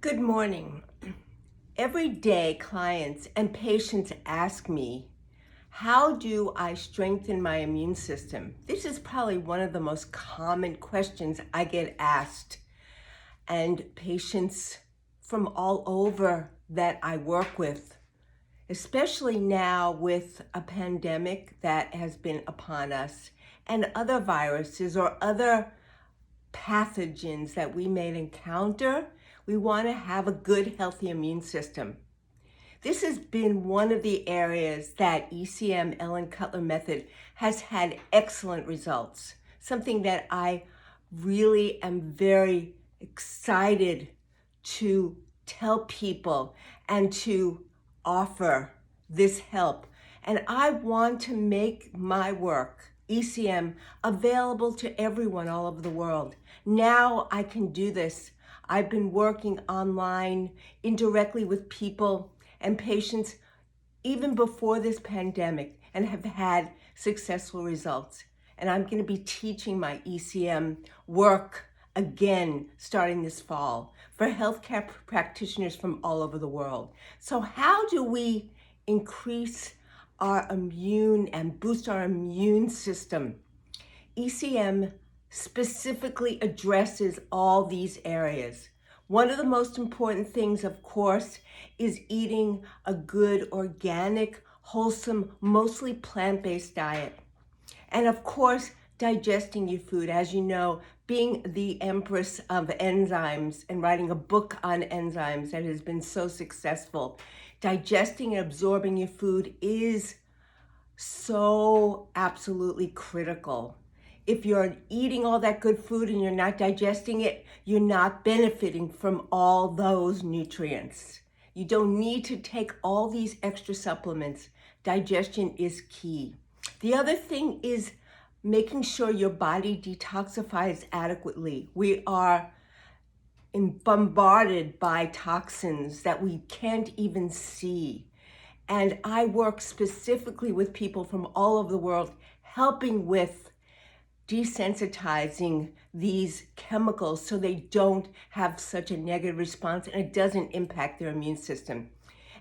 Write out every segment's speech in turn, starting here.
Good morning. Every day, clients and patients ask me, how do I strengthen my immune system? This is probably one of the most common questions I get asked. And patients from all over that I work with, especially now with a pandemic that has been upon us and other viruses or other pathogens that we may encounter, we want to have a good, healthy immune system. This has been one of the areas that ECM Cutler method has had excellent results. Something that I really am very excited to tell people and to offer this help. And I want to make my work, ECM, available to everyone all over the world. Now I can do this. I've been working online indirectly with people and patients even before this pandemic and have had successful results. And I'm going to be teaching my ECM work again starting this fall for healthcare practitioners from all over the world. So how do we increase our immune and boost our immune system? ECM specifically addresses all these areas. One of the most important things, of course, is eating a good, organic, wholesome, mostly plant-based diet. And of course, digesting your food. As you know, being the empress of enzymes and writing a book on enzymes that has been so successful, digesting and absorbing your food is so absolutely critical. If you're eating all that good food and you're not digesting it, you're not benefiting from all those nutrients. You don't need to take all these extra supplements. Digestion is key. The other thing is making sure your body detoxifies adequately. We are bombarded by toxins that we can't even see. And I work specifically with people from all over the world, helping with desensitizing these chemicals so they don't have such a negative response and it doesn't impact their immune system.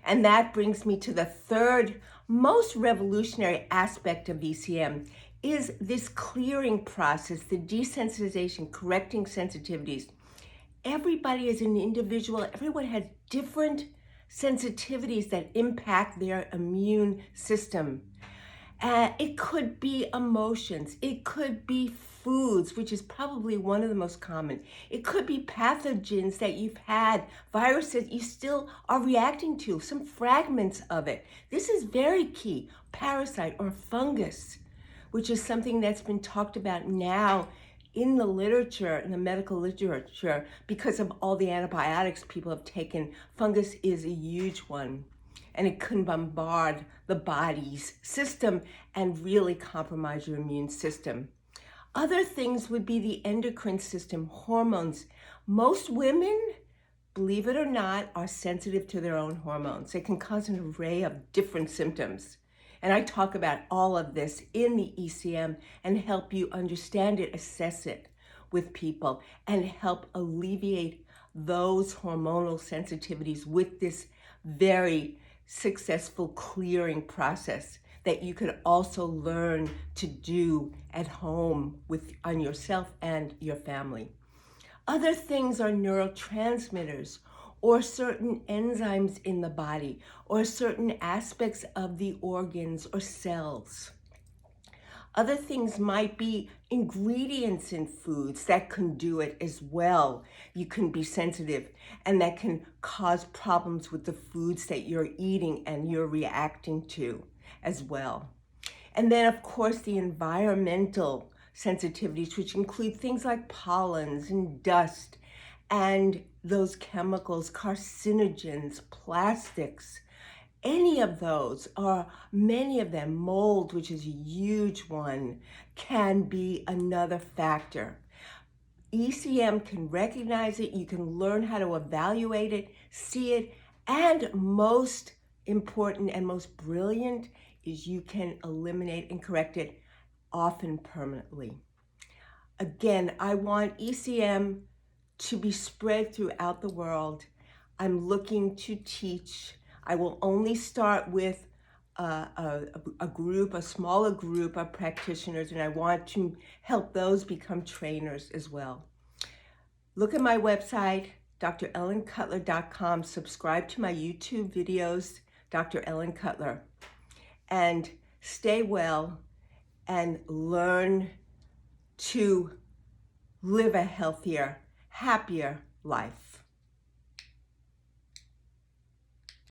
And that brings me to the third most revolutionary aspect of ECM is this clearing process, the desensitization, correcting sensitivities. Everybody is an individual. Everyone has different sensitivities that impact their immune system. It could be emotions. It could be foods, which is probably one of the most common. It could be pathogens that you've had, viruses you still are reacting to, some fragments of it. This is very key. Parasite or fungus, which is something that's been talked about now in the literature, in the medical literature, because of all the antibiotics people have taken. Fungus is a huge one, and it can bombard the body's system and really compromise your immune system. Other things would be the endocrine system, hormones. Most women, believe it or not, are sensitive to their own hormones. It can cause an array of different symptoms. And I talk about all of this in the ECM and help you understand it, assess it with people, and help alleviate those hormonal sensitivities with this very successful clearing process that you could also learn to do at home on yourself and your family. Other things are neurotransmitters or certain enzymes in the body or certain aspects of the organs or cells. Other things might be ingredients in foods that can do it as well. You can be sensitive and that can cause problems with the foods that you're eating and you're reacting to as well. And then of course the environmental sensitivities, which include things like pollens and dust and those chemicals, carcinogens, plastics. Any of those, or many of them, mold, which is a huge one, can be another factor. ECM can recognize it, you can learn how to evaluate it, see it, and most important and most brilliant is you can eliminate and correct it, often permanently. Again, I want ECM to be spread throughout the world. I'm looking to teach. I will only start with a smaller group of practitioners, and I want to help those become trainers as well. Look at my website, drellencutler.com. Subscribe to my YouTube videos, Dr. Ellen Cutler, and stay well and learn to live a healthier, happier life.